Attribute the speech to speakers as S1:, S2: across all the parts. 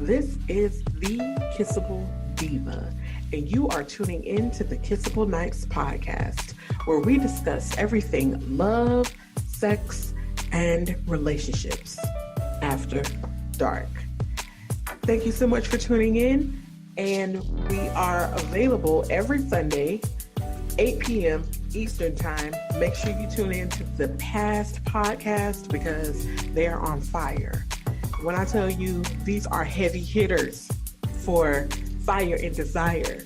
S1: This is the Kissable Diva, and you are tuning in to the Kissable Nights podcast, where we discuss everything love, sex, and relationships after dark. Thank you so much for tuning in, and we are available every Sunday, 8 p.m. Eastern Time. Make sure you tune in to the past podcast because they are on fire. When I tell you these are heavy hitters for Fire and Desire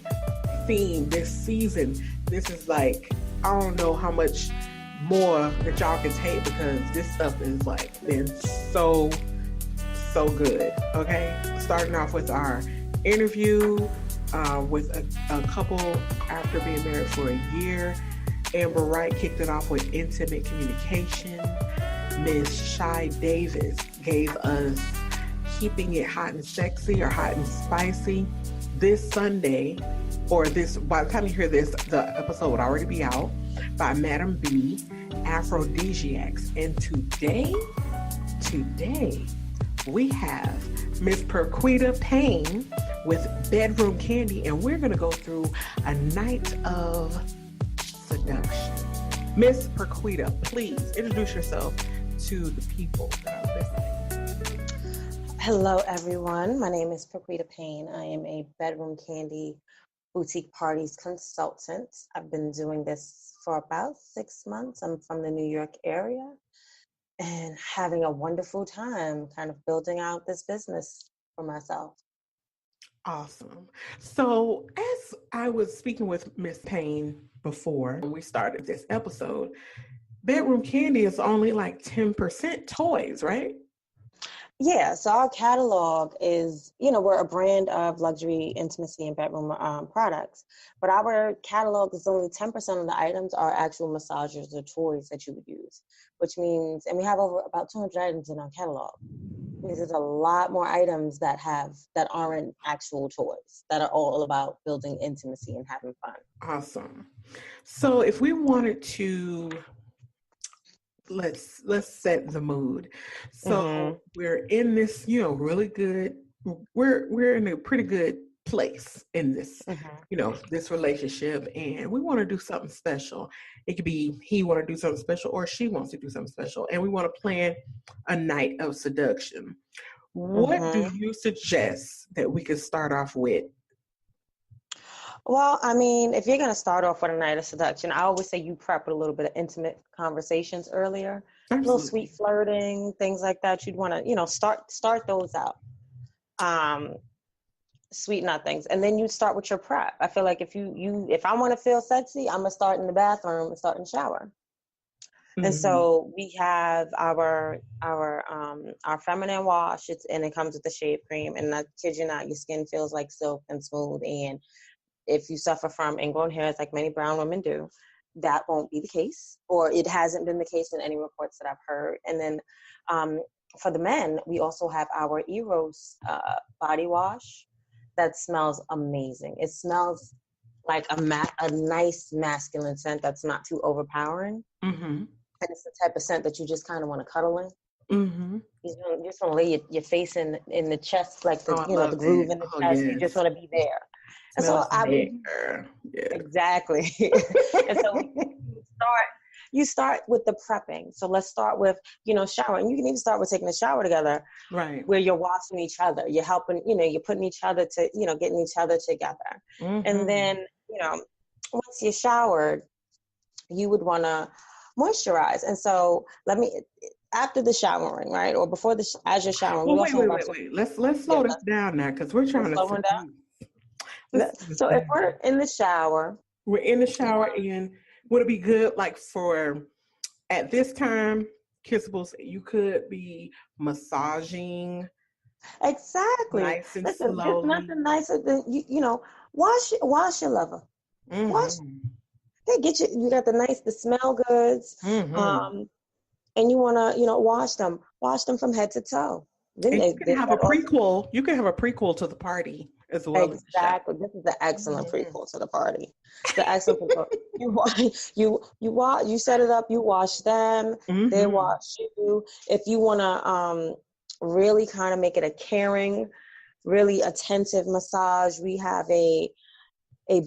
S1: theme this season, this is like, I don't know how much more that y'all can take because this stuff is like been so good. Okay, starting off with our interview with a couple after being married for a year. Amber Wright kicked it off with intimate communication. Ms. Shy Davis gave us Keeping It Hot and Sexy or Hot and Spicy. This Sunday, or this, by the time you hear this, the episode would already be out, by Madam B, Aphrodisiacs. And today, we have Miss Prequida Payne with Bedroom Kandi, and we're going to go through a night of seduction. Miss Prequida, please introduce yourself to the people that are listening.
S2: Hello, everyone. My name is Prequida Payne. I am a Bedroom Kandi boutique parties consultant. I've been doing this for about 6 months. I'm from the New York area and having a wonderful time kind of building out this business for myself.
S1: Awesome. So as I was speaking with Miss Payne before we started this episode, Bedroom Kandi is only like 10% toys, right?
S2: Yeah, so our catalog is, we're a brand of luxury, intimacy, and bedroom products, but our catalog is only 10% of the items are actual massagers or toys that you would use, which means, and we have over about 200 items in our catalog. There's a lot more items that aren't actual toys, that are all about building intimacy and having fun.
S1: Awesome. So if we wanted to, let's set the mood. So we're in this, really good, we're in a pretty good place in this, this relationship, and we want to do something special. It could be he want to do something special or she wants to do something special, and we want to plan a night of seduction. What do you suggest that we could start off with?
S2: Well, I mean, if you're going to start off with a night of seduction, I always say you prep with a little bit of intimate conversations earlier. Absolutely. A little sweet flirting, things like that. You'd want to, start those out. Sweeten out things. And then you start with your prep. I feel like if I want to feel sexy, I'm going to start in the bathroom and start in the shower. Mm-hmm. And so we have our feminine wash, and it comes with the shave cream. And I kid you not, your skin feels like silk and smooth. And if you suffer from ingrown hairs like many brown women do, that won't be the case, or it hasn't been the case in any reports that I've heard. And then for the men, we also have our Eros body wash that smells amazing. It smells like a nice masculine scent that's not too overpowering. Mm-hmm. And it's the type of scent that you just kind of want to cuddle in. Mm-hmm. You just want to lay your face in the chest, like the groove in the chest. Yes. You just want to be there. And so exactly. And so you start with the prepping. So let's start with, showering. You can even start with taking a shower together. Right. Where you're washing each other. You're helping, you're putting each other to, getting each other together. Mm-hmm. And then, once you're showered, you would want to moisturize. And so after the showering, right? Or before as you're showering.
S1: Well, wait. Let's slow this down now, because we're trying to slow down.
S2: So if we're in the shower.
S1: We're in the shower, and would it be good, like, for, at this time, Kissables, you could be massaging.
S2: Exactly.
S1: Nice and
S2: Listen,
S1: slowly.
S2: there's nothing nicer than, wash your lover. Mm-hmm. Hey, you got the smell goods. Mm-hmm. And you want to, wash them from head to toe.
S1: Then you can have a prequel. You can have a prequel to the party as well.
S2: Exactly. This is the excellent prequel to the party. The excellent prequel. You set it up. You wash them. Mm-hmm. They wash you. If you want to really kind of make it a caring really attentive massage. We have a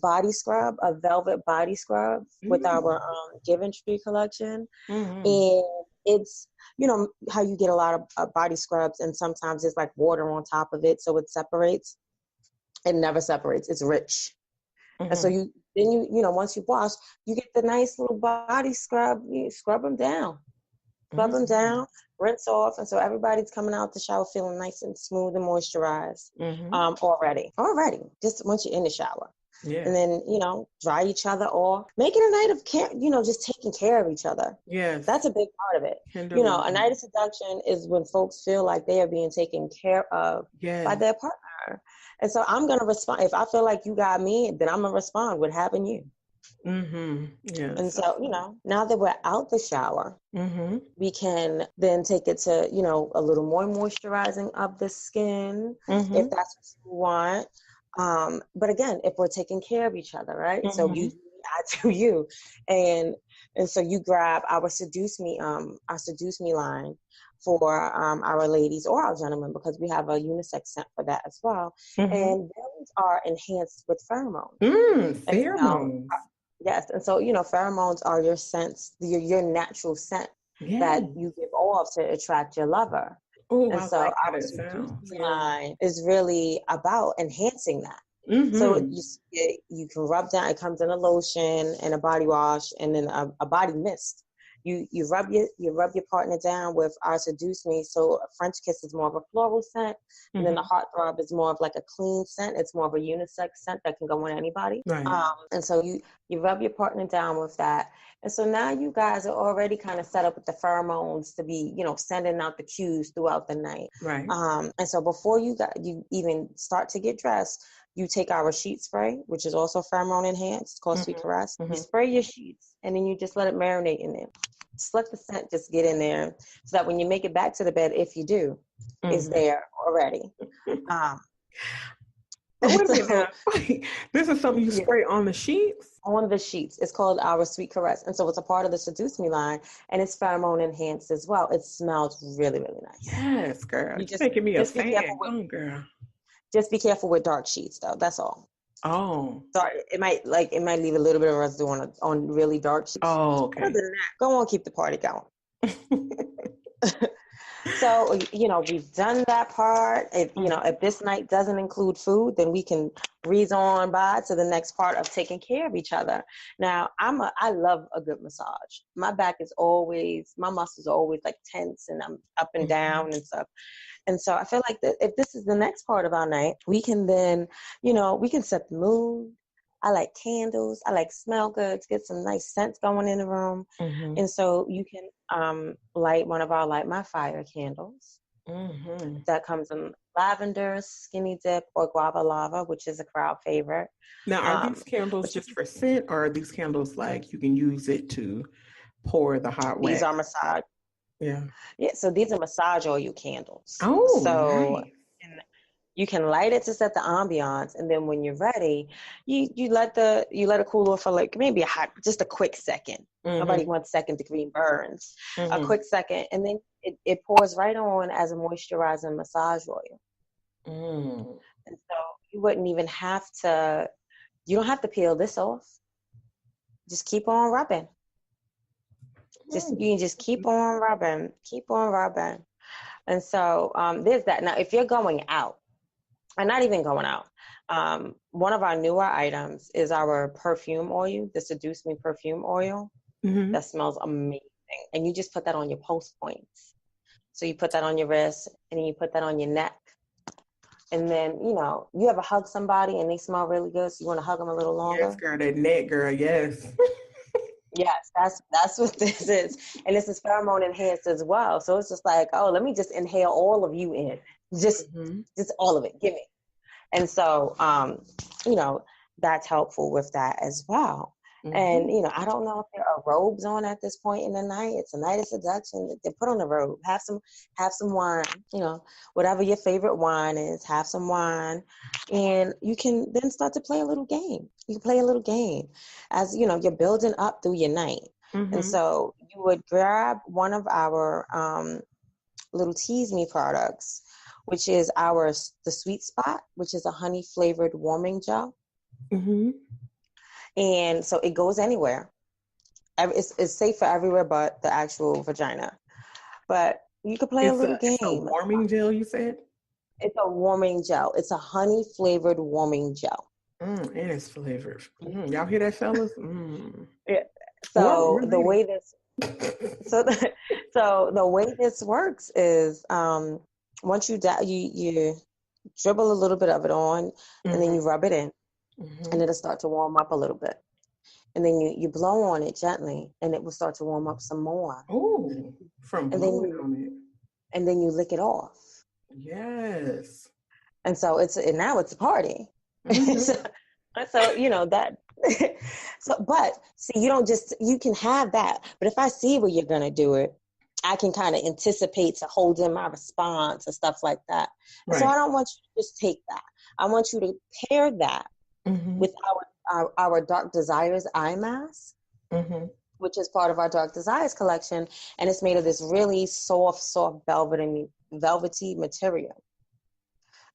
S2: body scrub, a velvet body scrub with our Given Tree collection. And it's, you know, how you get a lot of body scrubs and sometimes it's like water on top of it, so it separates. It never separates. It's rich. And so you know, once you wash, you get the nice little body scrub. You scrub them down. Scrub them down, rinse off, and so everybody's coming out the shower feeling nice and smooth and moisturized already. Just once you're in the shower. Yeah. And then, you know, dry each other off. Make it a night of care, you know, just taking care of each other. Yes. That's a big part of it. You know, a night of seduction is when folks feel like they are being taken care of by their partner. And so I'm going to respond. If I feel like you got me, then I'm going to respond with having you. Yeah. And so, you know, now that we're out the shower, we can then take it to, you know, a little more moisturizing of the skin, if that's what you want. But again, if we're taking care of each other, right? So you, I do you, and so you grab our Seduce Me line for our ladies or our gentlemen, because we have a unisex scent for that as well. And those are enhanced with pheromones. Pheromones. Yes, and so, you know, pheromones are your scents, your natural scent that you give off to attract your lover. Ooh, and so our Seduce Me line is really about enhancing that. So you can rub down. It comes in a lotion and a body wash and then a body mist. You rub your partner down with our Seduce Me. So a French kiss is more of a floral scent, and then the heartthrob is more of like a clean scent. It's more of a unisex scent that can go on anybody. Right. And so you rub your partner down with that. And so now you guys are already kind of set up with the pheromones to be, you know, sending out the cues throughout the night. Right. And so before you even start to get dressed, you take our sheet spray, which is also pheromone enhanced. It's called Sweet Caress. You spray your sheets and then you just let it marinate in there. Just let the scent just get in there so that when you make it back to the bed, if you do, it's there already.
S1: But wait a minute. Wait, this is something you spray on the sheets?
S2: On the sheets. It's called our Sweet Caress. And so it's a part of the Seduce Me line, and it's pheromone enhanced as well. It smells really, really nice.
S1: Yes, girl. You're making me a fan. Girl.
S2: Just be careful with dark sheets, though. That's all. Oh. Sorry, it might leave a little bit of residue on really dark sheets. Oh, okay. Other than that, go on, keep the party going. So, you know, we've done that part. If, you know, if this night doesn't include food, then we can breeze on by to the next part of taking care of each other. Now, I love a good massage. My muscles are always like tense and I'm up and down and stuff. And so I feel like that if this is the next part of our night, we can then, you know, we can set the mood. I like candles. I like smell goods, get some nice scents going in the room. And so you can light one of our Light My Fire candles. That comes in lavender, skinny dip, or guava lava, which is a crowd favorite.
S1: Now, are these candles just for scent, or are these candles like you can use it to pour the hot wax?
S2: These are massage.
S1: Yeah.
S2: So these are massage oil candles. Oh, so nice. You can light it to set the ambiance, and then when you're ready, you let it cool off for like maybe just a quick second. Nobody wants second-degree burns. A quick second, and then it pours right on as a moisturizing massage oil. And so you wouldn't even have to. You don't have to peel this off. Just keep on rubbing. You can just keep on rubbing. And so there's that. Now, if you're going out. And not even going out. One of our newer items is our perfume oil, the Seduce Me perfume oil. That smells amazing. And you just put that on your pulse points. So you put that on your wrist and then you put that on your neck. And then, you know, you ever hug somebody and they smell really good, so you want to hug them a little longer?
S1: Yes, girl, that neck, girl, yes.
S2: Yes, that's what this is. And this is pheromone enhanced as well. So it's just like, oh, let me just inhale all of you in. Just all of it. Give me. And so, you know, that's helpful with that as well. And, you know, I don't know if there are robes on at this point in the night. It's a night of seduction. They put on a robe. Have some wine, you know, whatever your favorite wine is, have some wine. And you can then start to play a little game. You can play a little game as, you know, you're building up through your night. And so you would grab one of our little Tease Me products, which is the sweet spot, which is a honey flavored warming gel.
S1: Mm-hmm.
S2: And so it goes anywhere. It's safe for everywhere but the actual vagina. But you could play a little game.
S1: It's a warming gel, you said?
S2: It's a warming gel. It's a honey flavored warming gel.
S1: And it's flavored. Y'all hear that, fellas?
S2: Yeah. So the way this works is once you dribble a little bit of it on, and then you rub it in, and it'll start to warm up a little bit. And then you blow on it gently, and it will start to warm up some more.
S1: Oh, from blowing on it.
S2: And then you lick it off.
S1: Yes.
S2: And so now it's a party. So you know that. So, but see, you can have that. But if I see where you're gonna do it, I can kind of anticipate to hold in my response and stuff like that. Right. So I don't want you to just take that. I want you to pair that with our Dark Desires eye mask, which is part of our Dark Desires collection, and it's made of this really soft velvety material.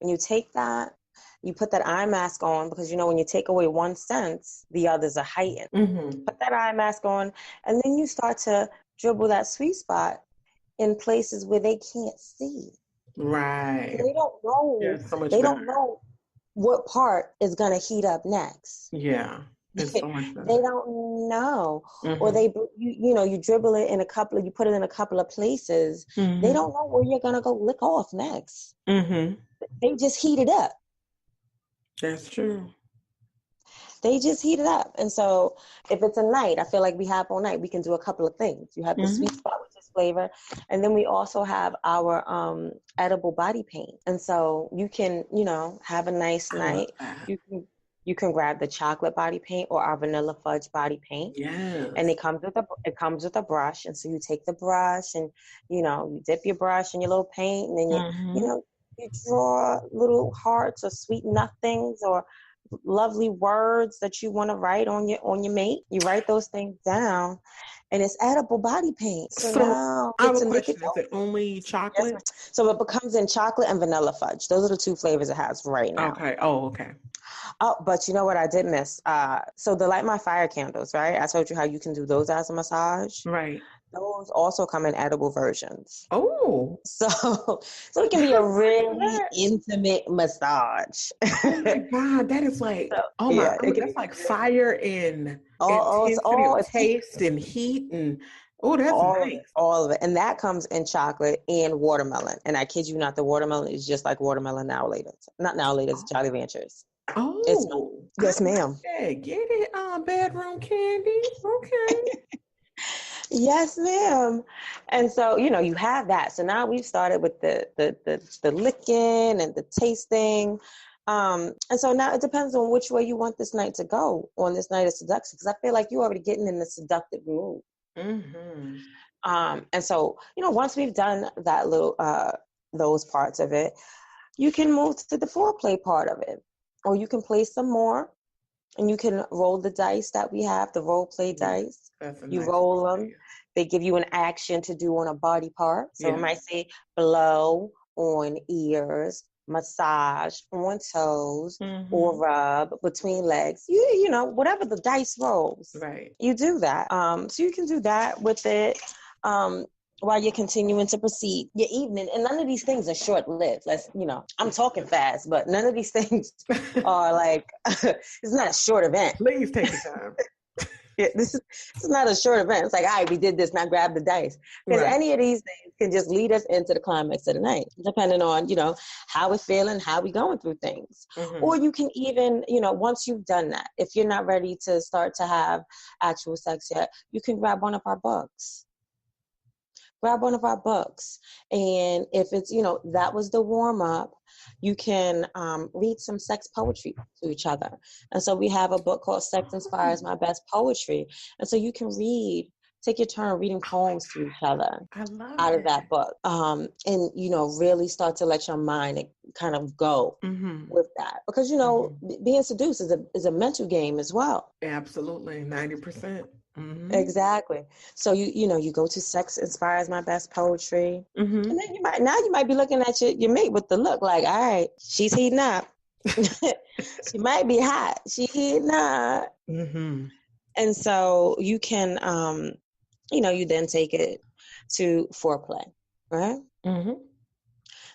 S2: And you take that, you put that eye mask on, because you know when you take away one sense, the others are heightened. Put that eye mask on, and then you start to dribble that sweet spot in places where they can't see.
S1: Right.
S2: They don't know. They don't know what part is going to heat up next.
S1: Yeah. It's so much better.
S2: They don't know. Or you dribble it you put it in a couple of places. They don't know where you're going to go lick off next. They just heat it up.
S1: That's true.
S2: They just heat it up. And so if it's a night, I feel like we have all night, we can do a couple of things. You have the sweet spot, which is flavor. And then we also have our edible body paint. And so you can, have a nice night. You can grab the chocolate body paint or our vanilla fudge body paint.
S1: Yes.
S2: And it comes with a brush. And so you take the brush and, you dip your brush in your little paint, and then you draw little hearts or sweet nothings or lovely words that you want to write on your mate. You write those things down, and it's edible body paint. So now
S1: I have a question. Is it only chocolate?
S2: Yes. So it comes in chocolate and vanilla fudge. Those are the two flavors it has right now.
S1: Okay. Oh, okay.
S2: Oh, but you know what I did miss? So the Light My Fire candles, right? I told you how you can do those as a massage.
S1: Right.
S2: Those also come in edible versions.
S1: Oh.
S2: So it can be a really intimate massage.
S1: Oh my God, that is like, that's like fire and taste and heat and, that's nice.
S2: All of it. And that comes in chocolate and watermelon. And I kid you not, the watermelon is just like watermelon now later. Not now later, it's Jolly Ranchers.
S1: Oh.
S2: Yes, ma'am.
S1: Yeah, get it, Bedroom Kandi. Okay.
S2: Yes, ma'am. And so, you have that. So now we've started with the licking and the tasting. And so now it depends on which way you want this night to go on this night of seduction, because I feel like you're already getting in the seductive mood. And so, once we've done that little, those parts of it, you can move to the foreplay part of it, or you can play some more. And you can roll the dice that we have, the role play dice. You roll them. They give you an action to do on a body part. So it might say blow on ears, massage on toes, or rub between legs. You know, whatever the dice rolls.
S1: Right.
S2: You do that. So you can do that with it. While you're continuing to proceed your evening. And none of these things are short-lived. I'm talking fast, but none of these things are like, it's not a short event.
S1: Please take your time.
S2: This is not a short event. It's like, all right, we did this, now grab the dice. Because any of these things can just lead us into the climax of the night, depending on, how we're feeling, how we're going through things. Or you can even, once you've done that, if you're not ready to start to have actual sex yet, you can grab one of our books. Grab one of our books. And if it's, that was the warm up, you can read some sex poetry to each other. And so we have a book called Sex Inspires My Best Poetry. And so you can take your turn reading poems to each other out of that book. And, really start to let your mind kind of go with that. Because, being seduced is a mental game as well.
S1: Absolutely. 90%. Mm-hmm.
S2: Exactly. So you go to Sex Inspires My Best Poetry,
S1: Mm-hmm.
S2: and then you might be looking at your mate with the look like, all right, she's heating up. She might be hot. She heating up.
S1: Mm-hmm.
S2: And so you can, you then take it to foreplay, right?
S1: Mm-hmm.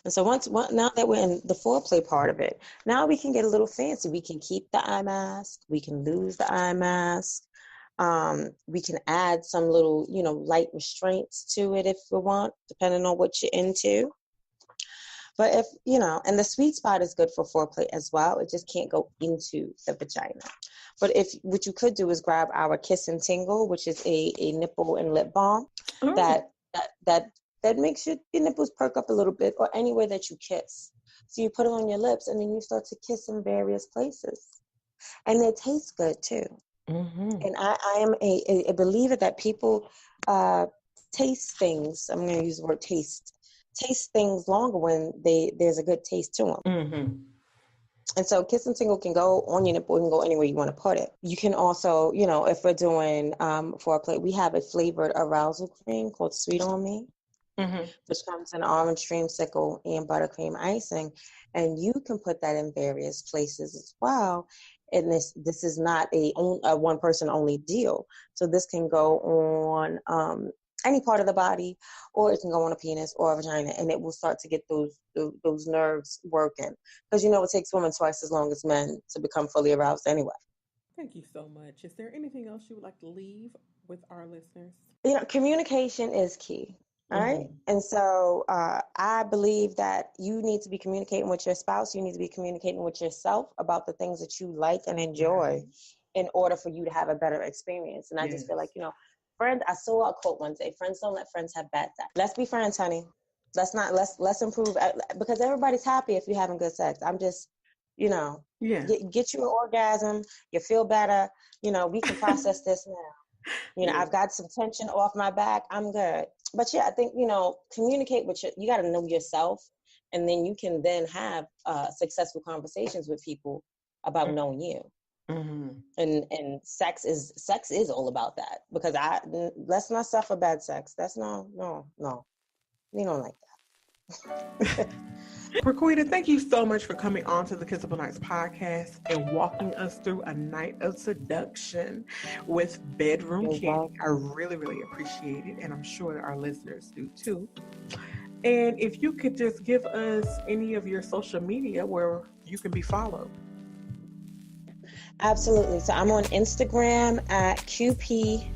S2: And so now that we're in the foreplay part of it, now we can get a little fancy. We can keep the eye mask. We can lose the eye mask. We can add some little, light restraints to it if we want, depending on what you're into. But if, and the sweet spot is good for foreplay as well. It just can't go into the vagina. But what you could do is grab our Kiss and Tingle, which is a nipple and lip balm that makes your nipples perk up a little bit, or anywhere that you kiss. So you put it on your lips and then you start to kiss in various places. And it tastes good too.
S1: Mm-hmm.
S2: And I am a believer that people taste things. I'm going to use the word taste things longer when there's a good taste to them.
S1: Mm-hmm.
S2: And so Kiss and Tingle can go on your nipple, it can go anywhere you want to put it. You can also, if we're doing foreplay, we have a flavored arousal cream called Sweet On Me, which comes in orange dreamsicle and buttercream icing. And you can put that in various places as well. And this is not a one person only deal. So this can go on any part of the body, or it can go on a penis or a vagina, and it will start to get those nerves working. Because it takes women twice as long as men to become fully aroused anyway.
S1: Thank you so much. Is there anything else you would like to leave with our listeners?
S2: Communication is key. All right. And so I believe that you need to be communicating with your spouse. You need to be communicating with yourself about the things that you like and enjoy in order for you to have a better experience. And I just feel like, friend, I saw a quote one day: friends don't let friends have bad sex. Let's be friends, honey. Let's improve, because everybody's happy if you're having good sex. I'm just, get you an orgasm. You feel better. We can process this now. I've got some tension off my back. I'm good. But I think, communicate with you got to know yourself, and then you can then have successful conversations with people about knowing you. Mm-hmm. And sex is all about that, because let's not suffer bad sex. That's no. We don't like that.
S1: Prequida, thank you so much for coming on to the Kissable Nights podcast and walking us through a night of seduction with Bedroom Kandi. I really, really appreciate it, and I'm sure that our listeners do too. And if you could just give us any of your social media where you can be followed.
S2: Absolutely. So I'm on Instagram at QP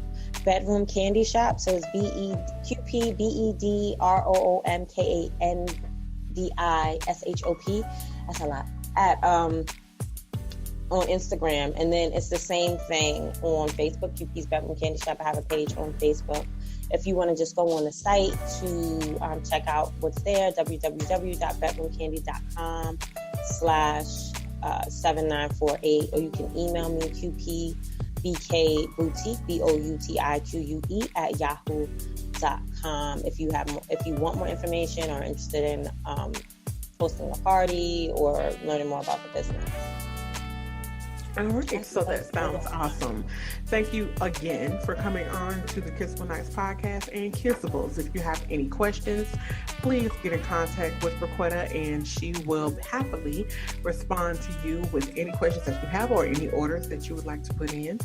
S2: Bedroom Kandi Shop. So it's QP BEDROOMKANDISHOP. That's a lot. On Instagram. And then it's the same thing on Facebook, QP's Bedroom Kandi Shop. I have a page on Facebook. If you want to just go on the site to check out what's there, www.bedroomkandi.com/7948, or you can email me qpbkboutique BOUTIQUE @yahoo.com if you want more information or interested in hosting a party or learning more about the business.
S1: All right, so that sounds awesome. Thank you again for coming on to the Kissable Nights podcast and Kissables. If you have any questions, please get in contact with Prequida, and she will happily respond to you with any questions that you have or any orders that you would like to put in.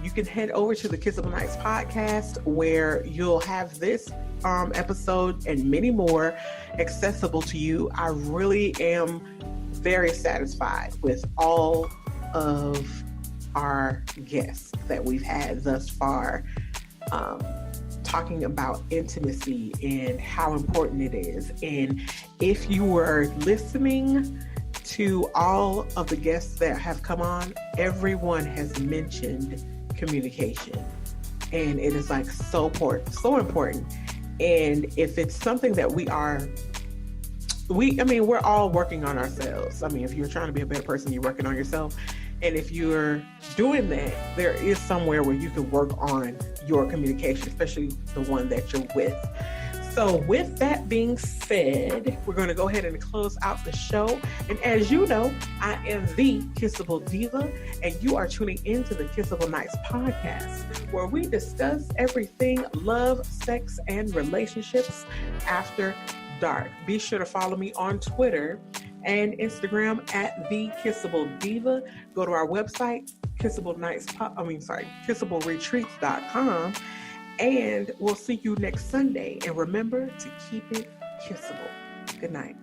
S1: You can head over to the Kissable Nights podcast, where you'll have this episode and many more accessible to you. I really am very satisfied with all of our guests that we've had thus far, talking about intimacy and how important it is. And if you were listening to all of the guests that have come on, everyone has mentioned communication, and it is like so important. And if it's something that we're all working on ourselves. I mean, if you're trying to be a better person, you're working on yourself. And if you're doing that, there is somewhere where you can work on your communication, especially the one that you're with. So with that being said, we're going to go ahead and close out the show. And as you know, I am the Kissable Diva, and you are tuning into the Kissable Nights podcast, where we discuss everything love, sex, and relationships after dark. Be sure to follow me on Twitter and Instagram at the Kissable Diva. Go to our website, KissableRetreats.com. And we'll see you next Sunday. And remember to keep it kissable. Good night.